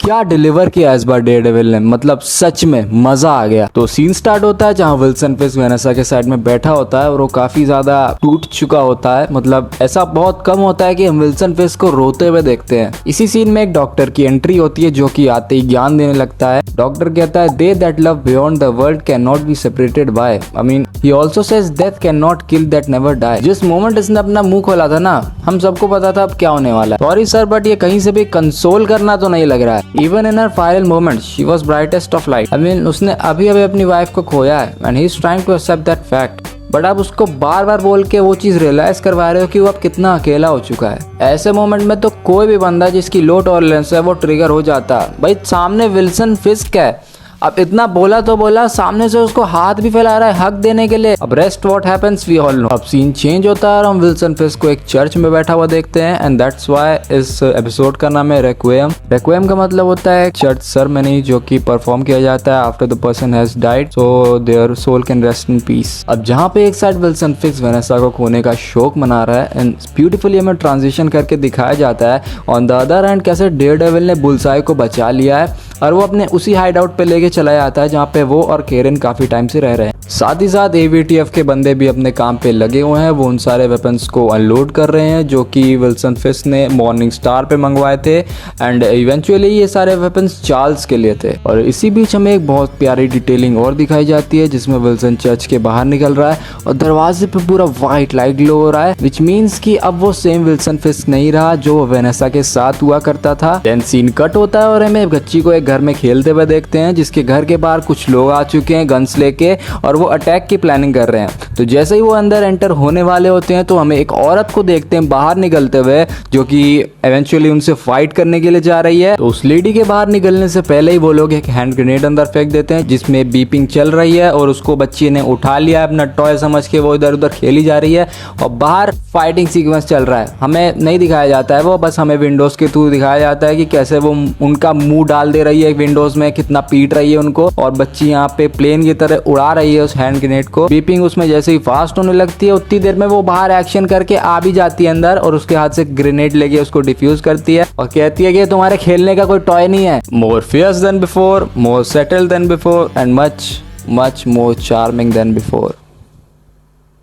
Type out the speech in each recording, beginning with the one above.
क्या डिलीवर किया इस बार डेयरडेविल ने, मतलब सच में मजा आ गया। तो सीन स्टार्ट होता है जहाँ विल्सन फिस्क वेनेसा के साइड में बैठा होता है और वो काफी ज्यादा टूट चुका होता है। मतलब ऐसा बहुत कम होता है कि हम विल्सन फिस्क को रोते हुए देखते हैं। इसी सीन में एक डॉक्टर की एंट्री होती है जो कि आते ही ज्ञान देने लगता है। डॉक्टर कहता है they that love beyond the world can not be separated by, I mean he also says death can not kill that never die. जिस मोमेंट इसने अपना मुंह खोला था ना, हम सबको पता था अब क्या होने वाला है। सॉरी सर, बट ये कहीं से भी कंसोल करना तो नहीं लग रहा है। Even in her final moment she was brightest of light. I mean उसने अभी अभी अपनी वाइफ को खोया है and he is trying to accept that fact, but आप उसको बार बार बोल के वो चीज रियलाइज करवा रहे हो कि वो अब कितना अकेला हो चुका है। ऐसे मोमेंट में तो कोई भी बंदा जिसकी लो टॉलरेंस है वो ट्रिगर हो जाता। भाई सामने विल्सन फिस्क है, अब इतना बोला तो बोला, सामने से उसको हाथ भी फैला रहा है हक देने के लिए। अब rest what happens we all know. अब सीन चेंज होता है और हम विल्सन फिस्क को एक चर्च में बैठा हुआ देखते हैं एंड दैट्स व्हाई इस एपिसोड का नाम है रेक्विएम। रेक्विएम का मतलब होता है चर्च सेरेमनी जो कि परफॉर्म किया जाता है after the person has died so their soul can rest in peace. अब जहाँ पे एक साइड विल्सन फिस्क वेनेसा को खोने का शोक मना रहा है एंड ब्यूटीफुली हमें ट्रांजिशन करके दिखाया जाता है ऑन द अदर हैंड कैसे डेयरडेविल ने बुलसाई को बचा लिया है और वो अपने उसी हाइड आउट पे लेके चला जाता है जहाँ पे वो और केरन काफी टाइम से रह रहे हैं। साथ ही साथ एवीटीएफ के बंदे भी अपने काम पे लगे हुए हैं, वो उन सारे वेपन्स को अनलोड कर रहे हैं जो कि विल्सन फिस्क ने मॉर्निंग स्टार पे मंगवाए थे एंड इवेंचुअली ये सारे वेपन्स चार्ल्स के लिए थे। और इसी बीच हमें एक बहुत प्यारी डिटेलिंग और दिखाई जाती है जिसमें विल्सन चर्च के बाहर निकल रहा है और दरवाजे पे पूरा व्हाइट लाइट ग्लो हो रहा है, विच मीन्स कि अब वो सेम विल्सन फिस्क नहीं रहा जो वेनेसा के साथ हुआ करता था। देन सीन कट होता है और हमें बच्ची को एक घर में खेलते हुए देखते हैं जिसके घर के बाहर कुछ लोग आ चुके हैं गन्स लेके और वो अटैक की प्लानिंग कर रहे हैं। तो जैसे ही वो अंदर एंटर होने वाले होते हैं तो हमें एक औरत को देखते हैं बाहर निकलते हुए जो कि इवेंचुअली उनसे फाइट करने के लिए जा रही है। तो उस लेडी के बाहर निकलने से पहले ही वो लोग एक हैंड ग्रेनेड अंदर फेंक देते हैं जिसमें बीपिंग चल रही है और उसको बच्ची ने उठा लिया अपना टॉय समझ के, वो इधर उधर खेली जा रही है और बाहर फाइटिंग सीक्वेंस चल रहा है। हमें नहीं दिखाया जाता है वो, बस हमें विंडोज के थ्रू दिखाया जाता है कि कैसे वो उनका मुंह डाल दे रही है विंडोज में, कितना पीट रही है उनको और बच्ची यहाँ पे प्लेन की तरह उड़ा रही है उस हैंड ग्रेनेड को। बीपिंग उसमें जैसे ही फास्ट होने लगती है उतनी देर में वो बाहर एक्शन करके आ भी जाती है अंदर और उसके हाथ से ग्रेनेड लेके उसको डिफ्यूज करती है और कहती है कि तुम्हारे खेलने का कोई टॉय नहीं है। More fierce than before, more settled than before and much more charming than before.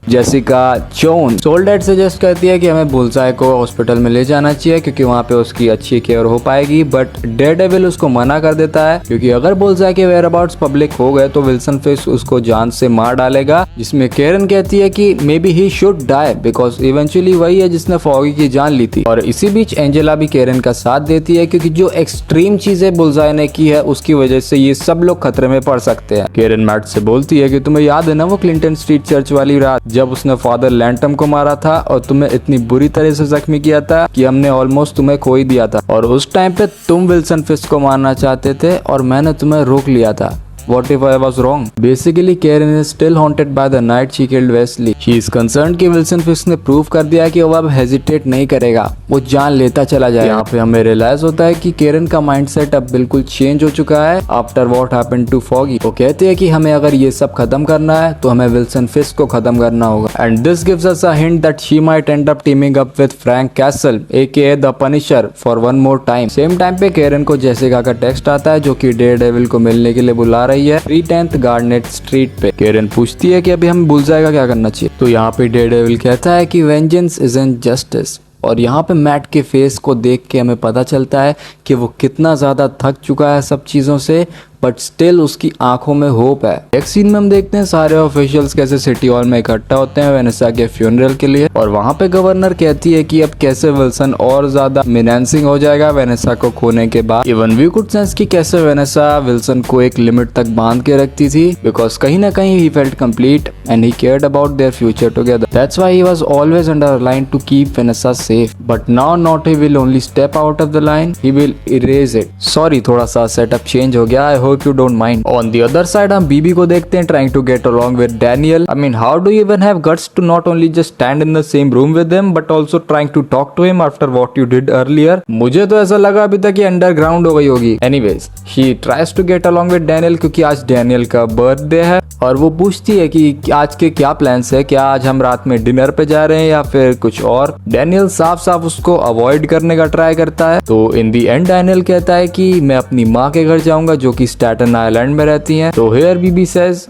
Jessica Jones सोल्डेड सजेस्ट करती है कि हमें बुलसाई को हॉस्पिटल में ले जाना चाहिए क्योंकि वहाँ पे उसकी अच्छी केयर हो पाएगी, बट डेयरडेविल उसको मना कर देता है क्योंकि अगर बुलसाई के वेयर अबाउट्स पब्लिक हो गए तो विल्सन फिस्क उसको जान से मार डालेगा। जिसमें केरन कहती है कि maybe he should die because eventually वही है जिसने फॉगी की जान ली थी। और इसी बीच एंजेला भी केरन का साथ देती है क्योंकि जो एक्सट्रीम चीजें बुलसाई ने की है उसकी वजह से ये सब लोग खतरे में पड़ सकते हैं। केरन मैट से बोलती है कि तुम्हें याद है ना वो क्लिंटन स्ट्रीट चर्च वाली रात जब उसने फादर लैंटम को मारा था और तुम्हें इतनी बुरी तरह से जख्मी किया था कि हमने ऑलमोस्ट तुम्हें खो ही दिया था और उस टाइम पे तुम विल्सन फिस्क को मारना चाहते थे और मैंने तुम्हें रोक लिया था। What if I was wrong? Basically, Karen is still haunted by the night she killed Wesley. She is concerned कि विल्सन फिस्क ने प्रूव कर दिया कि वो अब हेजिटेट नहीं करेगा, वो जान लेता चला जाएगा। यहाँ पे हमें रियलाइज होता है कि केरन का माइंडसेट अब बिल्कुल चेंज हो चुका है after what happened to Foggy. वो कहते हैं कि हमें अगर ये सब खत्म करना है तो हमें विल्सन फिस्क को खत्म करना होगा and this gives us a hint that she might and up teeming up with Frank castle AKA the Punisher for one more time. Same time पे केरन को जेसिका का टेक्स्ट आता है जो कि डेयरडेविल को मिलने के लिए बुला रही है 310th गार्नेट स्ट्रीट पे। केरन पूछती है कि अभी हम बुलसाई का क्या करना चाहिए, तो यहाँ पे डेयरडेविल कहता है कि वेंजेंस इजंट जस्टिस। और यहाँ पे मैट के फेस को देख के हमें पता चलता है कि वो कितना ज्यादा थक चुका है सब चीजों से, बट स्टिल उसकी आंखों में होप है। एक सीन में हम देखते हैं सारे ऑफिशियल्स कैसे सिटी हॉल में इकट्ठा होते हैं वेनेसा के फ्यूनरल के लिए और वहाँ पे गवर्नर कहती है कि अब कैसे विल्सन और ज्यादा मिनेंसिंग हो जाएगा वेनेसा को खोने के बाद। इवन वी कुड सेंस कि कैसे वेनेसा विल्सन को एक लिमिट तक बांध के रखती थी बिकॉज कहीं ना कहीं he felt complete and he cared about their future together. That's why he was always under line to keep Vanessa safe, but now not he will only step out of the line, he will erase it. Sorry थोड़ा सा setup change हो गया, I hope you don't mind. On the other side हम BB को देखते हैं trying to get along with Daniel. I mean how do you even have guts to not only just stand in the same room with him but also trying to talk to him after what you did earlier. मुझे तो ऐसा लगा अभी तक ये underground हो गई होगी। Anyways she tries to get along with Daniel क्योंकि आज डैनियल का बर्थडे है और वो पूछती है कि आज के क्या प्लान्स है, क्या आज हम रात में डिनर पे जा रहे हैं या फिर कुछ और। डैनियल साफ साफ उसको अवॉइड करने का ट्राई करता है। तो इन दी एंड डैनियल कहता है कि मैं अपनी माँ के घर जाऊंगा जो कि स्टैटन आइलैंड में रहती हैं। तो हियर बीबी सेज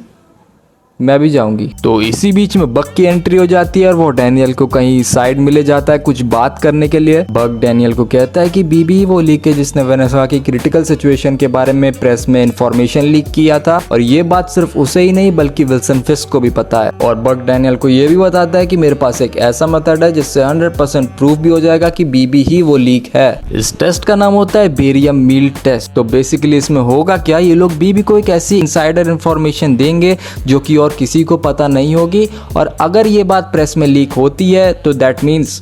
मैं भी जाऊंगी। तो इसी बीच में बक की एंट्री हो जाती है और वो डैनियल को कहीं साइड में ले जाता है कुछ बात करने के लिए। बक डैनियल को कहता है कि बीबी वो लीक है जिसने वेनेजुएला की क्रिटिकल सिचुएशन के बारे में प्रेस में इंफॉर्मेशन लीक किया था और ये बात सिर्फ उसे ही नहीं बल्कि विल्सन फिस्क को भी पता है। और बक डैनियल को ये भी बताता है कि मेरे पास एक ऐसा मेथड है जिससे 100% प्रूफ भी हो जाएगा कि बीबी ही वो लीक है। इस टेस्ट का नाम होता है बेरियम मील टेस्ट। तो बेसिकली इसमें होगा क्या, ये लोग बीबी को एक ऐसी इनसाइडर इंफॉर्मेशन देंगे जो कि और किसी को पता नहीं होगी और अगर ये बात प्रेस में लीक होती है तो दैट मीन्स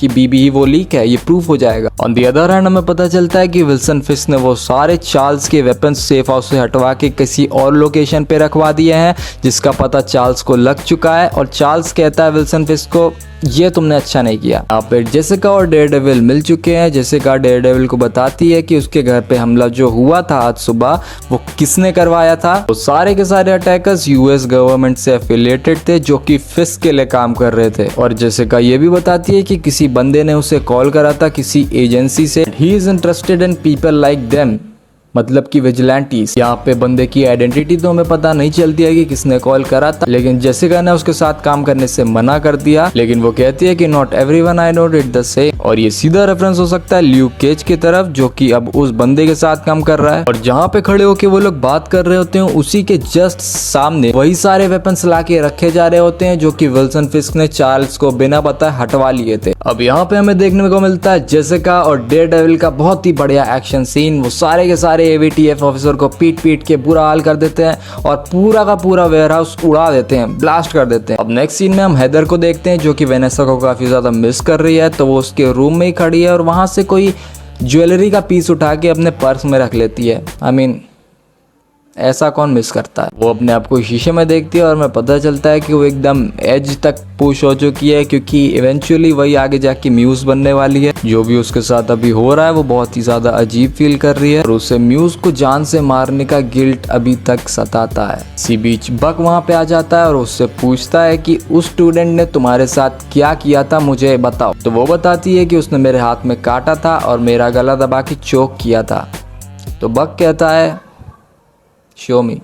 कि बीबी ही वो लीक है, ये प्रूफ हो जाएगा। ऑन दी अदर हैंड हमें पता चलता है कि विल्सन फिस्क ने वो सारे चार्ल्स के वेपन्स सेफ हाउस से हटवा के किसी और लोकेशन पे रखवा दिए हैं जिसका पता चार्ल्स को लग चुका है और चार्ल्स कहता है विल्सन फिस्क को ये तुमने अच्छा नहीं किया। यहाँ पे जेसिका और डेयरडेविल मिल चुके हैं। जेसिका डेयरडेविल को बताती है कि उसके घर पे हमला जो हुआ था आज सुबह वो किसने करवाया था। वो सारे के सारे अटैकर्स यूएस गवर्नमेंट से एफिलिएटेड थे जो कि फिस्क के लिए काम कर रहे थे। और जेसिका ये भी बताती है कि किसी बंदे ने उसे कॉल करा था किसी एजेंसी से, he is interested in people like them, मतलब कि विजिलेंटीज। यहाँ पे बंदे की आइडेंटिटी तो हमें पता नहीं चलती है कि किसने कॉल करा था, लेकिन जेसिका ने उसके साथ काम करने से मना कर दिया। लेकिन वो कहती है कि not everyone I know did the same. और ये सीधा रेफरेंस हो सकता है ल्यूक केज की तरफ जो कि अब उस बंदे के साथ काम कर रहा है। और जहाँ पे खड़े होके वो लोग बात कर रहे होते हैं उसी के जस्ट सामने वही सारे वेपन्स ला के रखे जा रहे होते हैं जो कि विल्सन फिस्क ने चार्ल्स को बिना बताए हटवा लिए थे। अब यहाँ पे हमें देखने को मिलता है जेसिका और डेयरडेविल का बहुत ही बढ़िया एक्शन सीन। वो सारे के सारे एवीटीएफ ऑफिसर को पीट पीट के बुरा हाल कर देते हैं और पूरा का पूरा वेयरहाउस उड़ा देते हैं, ब्लास्ट कर देते हैं। अब नेक्स्ट सीन में हम हेदर को देखते हैं जो कि वेनेसा को काफी ज्यादा मिस कर रही है। तो वो उसके रूम में ही खड़ी है और वहां से कोई ज्वेलरी का पीस उठा के अपने पर्स में रख लेती है। आई मीन ऐसा कौन मिस करता है। वो अपने आप को शीशे में देखती है और हमें पता चलता है कि वो एकदम एज तक पुश हो चुकी है क्योंकि इवेंचुअली वही आगे जाके म्यूज बनने वाली है। जो भी उसके साथ अभी हो रहा है वो बहुत ही ज्यादा अजीब फील कर रही है और उसे म्यूज को जान से मारने का गिल्ट अभी तक सताता है। इसी बीच बक वहाँ पे आ जाता है और उससे पूछता है कि उस स्टूडेंट ने तुम्हारे साथ क्या किया था मुझे बताओ। तो वो बताती है कि उसने मेरे हाथ में काटा था और मेरा गला दबा के चोक किया था। तो बक कहता है शो मी।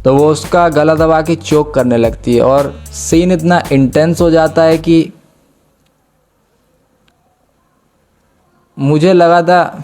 तो वो उसका गला दबा के चोक करने लगती है और सीन इतना इंटेंस हो जाता है कि मुझे लगा था,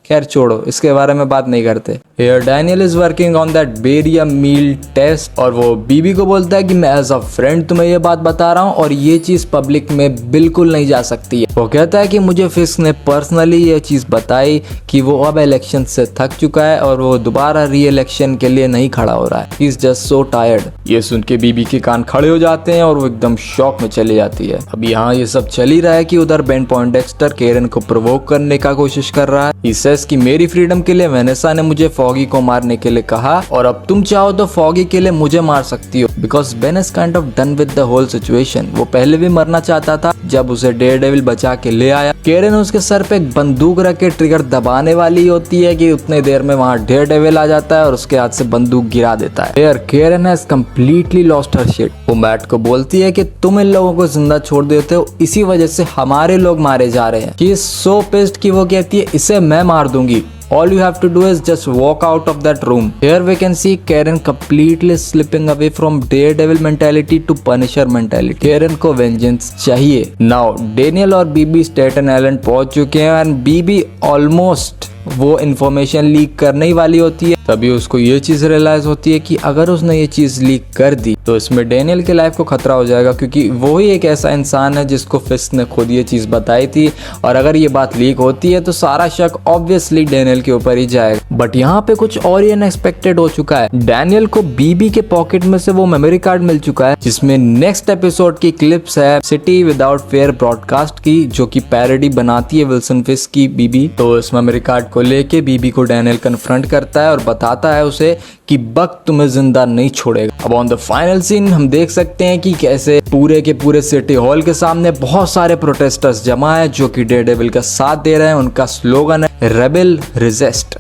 खैर छोड़ो, इसके बारे में बात नहीं करते। Here Daniel is working on that barium meal test और वो बीबी को बोलता है कि मैं एज अ फ्रेंड तुम्हें ये बात बता रहा हूँ और ये चीज पब्लिक में बिल्कुल नहीं जा सकती है। वो कहता है कि मुझे फिस्क ने पर्सनली ये चीज बताई कि वो अब इलेक्शन से थक चुका है और वो दोबारा री इलेक्शन के लिए नहीं खड़ा हो रहा है। He is just so tired. ये सुन के बीबी के कान खड़े हो जाते हैं और वो एकदम शॉक में चली जाती है। अब यहाँ ये सब चल ही रहा है कि उधर बेन पॉइंटडेक्स्टर केरन को प्रोवोक करने का कोशिश कर रहा है। कि मेरी फ्रीडम के लिए वेनेसा ने मुझे फॉगी को मारने के लिए कहा और अब तुम चाहो तो फॉगी के लिए मुझे मार सकती हो because Ben is kind of done with the whole situation. वो पहले भी मरना चाहता था जब उसे डेयरडेविल बचा के ले आया। केरन उसके सर पे एक बंदूक रख के ट्रिगर दबाने वाली होती है कि उतने देर में वहाँ डेयरडेविल आ जाता है और उसके हाथ से बंदूक गिरा देता है। Karen has completely lost her shit. वो मैट को बोलती है कि तुम इन लोगों को जिंदा छोड़ देते हो, इसी वजह से हमारे लोग मारे जा रहे हैं। शी इज सो पिस्ड कि वो कहती है इसे मैं मार दूंगी। All you have to do is just walk out of that room. Here we can see Karen completely slipping away from Daredevil mentality to Punisher mentality. Karen को vengeance चाहिए। Now Daniel और बीबी स्टेटन आइलैंड पहुंच चुके हैं and Bibi almost वो information leak करने ही वाली होती है। तभी उसको ये चीज रियलाइज होती है कि अगर उसने ये चीज लीक कर दी तो इसमें डेनियल के लाइफ को खतरा हो जाएगा क्योंकि वो ही एक ऐसा इंसान है जिसको फिस्क ने खुद ये चीज बताई थी और अगर ये बात लीक होती है तो सारा शक ऑब्वियसली डेनियल के ऊपर ही जाएगा। बट यहाँ पे कुछ और ही अनएक्सपेक्टेड हो चुका है। डेनियल को बीबी के पॉकेट में से वो मेमोरी कार्ड मिल चुका है जिसमें नेक्स्ट एपिसोड की क्लिप्स है सिटी विदाउट फेयर ब्रॉडकास्ट की जो की पैरोडी बनाती है विल्सन फिस्क की बीबी। तो इस मेमोरी कार्ड को लेके बीबी को डेनियल कन्फ्रंट करता है और बताता है उसे कि बक तुम्हें जिंदा नहीं छोड़ेगा। अब ऑन द फाइनल सीन हम देख सकते हैं कि कैसे पूरे के पूरे सिटी हॉल के सामने बहुत सारे प्रोटेस्टर्स जमा है जो कि डेयरडेविल का साथ दे रहे हैं। उनका स्लोगन है रेबेल रेजिस्ट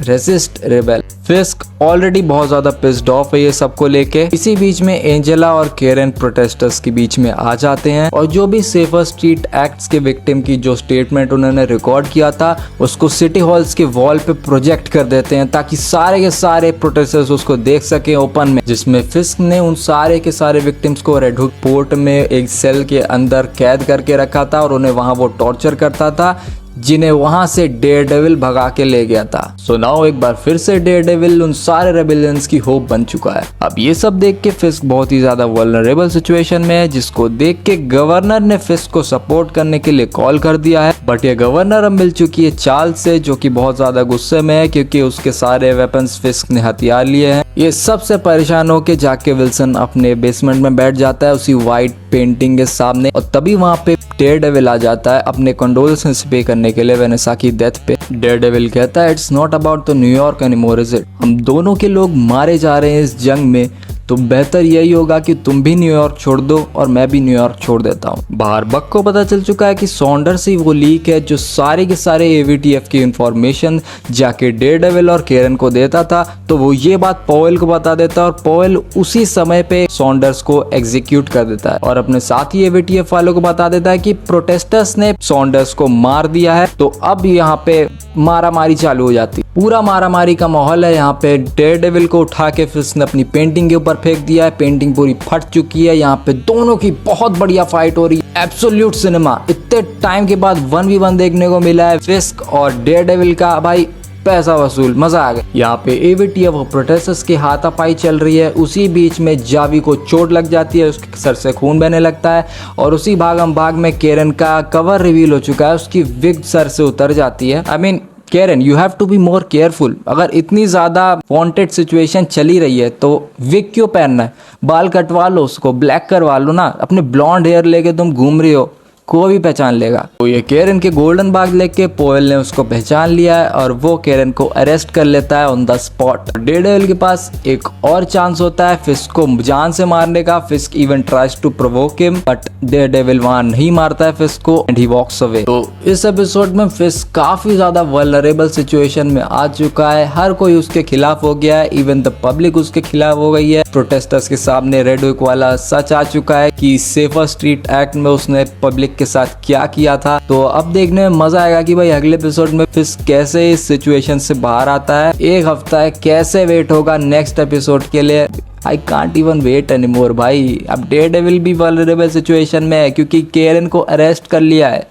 रेबेल। फिस्क ऑलरेडी बहुत ज्यादा पिस्ड ऑफ है ये सबको लेके। इसी बीच में एंजेला और केरन प्रोटेस्टर्स के बीच में आ जाते हैं और जो भी सेफर स्ट्रीट एक्ट्स के विक्टिम की जो स्टेटमेंट उन्होंने रिकॉर्ड किया था उसको सिटी हॉल्स के वॉल पे प्रोजेक्ट कर देते हैं ताकि सारे के सारे प्रोटेस्टर्स उसको देख सके ओपन में, जिसमें फिस्क ने उन सारे के सारे विक्टिम्स को रेड हुक पोर्ट में एक सेल के अंदर कैद करके रखा था और उन्हें वहां वो टॉर्चर करता था, जिन्हें वहां से डेयरडेविल भगा के ले गया था। सो नाउ एक बार फिर से डेयरडेविल उन सारे रेबेलियंस की होप बन चुका है। अब ये सब देख के फिस्क बहुत ही ज्यादा वल्नरेबल सिचुएशन में है, जिसको देख के गवर्नर ने फिस्क को सपोर्ट करने के लिए कॉल कर दिया है। बट ये गवर्नर अब मिल चुकी है चार्ल्स से, जो कि बहुत ज्यादा गुस्से में है क्योंकि उसके सारे वेपन्स फिस्क ने हथियार लिए हैं। ये सबसे परेशान होके जाके विल्सन अपने बेसमेंट में बैठ जाता है उसी व्हाइट पेंटिंग के सामने, और तभी वहां पे डेयरडेविल आ जाता है अपने कंडोलेंसेस पे करने के लिए वेनेसा की डेथ पे। डेयरडेविल कहता है it's not about the New York anymore is it, हम दोनों के लोग मारे जा रहे हैं इस जंग में, तो बेहतर यही होगा कि तुम भी न्यूयॉर्क छोड़ दो और मैं भी न्यूयॉर्क छोड़ देता हूँ। बाहर बक को पता चल चुका है कि सॉन्डर्स ही वो लीक है जो सारे के सारे एवीटीएफ की इंफॉर्मेशन जाके डेयरडेविल और केरन को देता था, तो वो ये बात पॉवेल को बता देता है और पॉवेल उसी समय पे सॉन्डर्स को एग्जीक्यूट कर देता है और अपने साथ ही एवीटीएफ वालों को बता देता है कि प्रोटेस्टर्स ने सॉन्डर्स को मार दिया है। तो अब यहाँ पे मारामारी चालू हो जाती, पूरा मारामारी का माहौल है। यहाँ पे डेयरडेविल को उठा के फिस्क ने अपनी पेंटिंग के ऊपर फेंक दिया है, पेंटिंग पूरी फट चुकी है। यहाँ पे दोनों की बहुत बढ़िया फाइट हो रही है, एब्सोल्यूट सिनेमा। इतने टाइम के बाद 1v1 देखने को मिला है फिस्क और डेयरडेविल का, भाई पैसा वसूल, मजा आ गया। यहाँ पे एवीटीएफ और प्रोटेस्टर्स की हाथापाई चल रही है। उसी बीच में जावी को चोट लग जाती है, उसके सर से खून बहने लगता है और उसी भागम भाग में केरन का कवर रिवील हो चुका है, उसकी विग सर से उतर जाती है। I mean Karen, you have to be more careful. अगर इतनी ज्यादा वांटेड सिचुएशन चली रही है तो विग क्यों पहनना है, बाल कटवा लो, उसको ब्लैक करवा लो ना। अपने ब्लॉन्ड हेयर लेके तुम घूम रही हो, को भी पहचान लेगा। तो ये केरन के गोल्डन बाग लेके पॉवेल ने उसको पहचान लिया है और वो केरन को अरेस्ट कर लेता है ऑन द स्पॉट। डेयरडेविल के पास एक और चांस होता है फिस्क को जान से मारने का। Fisk even tries to provoke him but Daredevil वहां नहीं मारता है फिस्क को एंड ही वॉक्स अवे। तो इस एपिसोड में फिस्क काफी ज्यादा वल्नरेबल सिचुएशन में आ चुका है, हर कोई उसके खिलाफ हो गया है, इवन द पब्लिक उसके खिलाफ हो गई है। प्रोटेस्टर्स के सामने रेड हुक वाला सच आ चुका है कि सेफर स्ट्रीट एक्ट में उसने पब्लिक के साथ क्या किया था। तो अब देखने में मजा आएगा कि भाई अगले एपिसोड में फिस्क कैसे इस सिचुएशन से बाहर आता है। एक हफ्ता है, कैसे वेट होगा नेक्स्ट एपिसोड के लिए। I can't even wait anymore भाई। अब डेयरडेविल भी वल्नरेबल सिचुएशन में है क्योंकि केरन को अरेस्ट कर लिया है।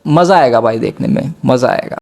मजा आएगा भाई, देखने में मजा आएगा।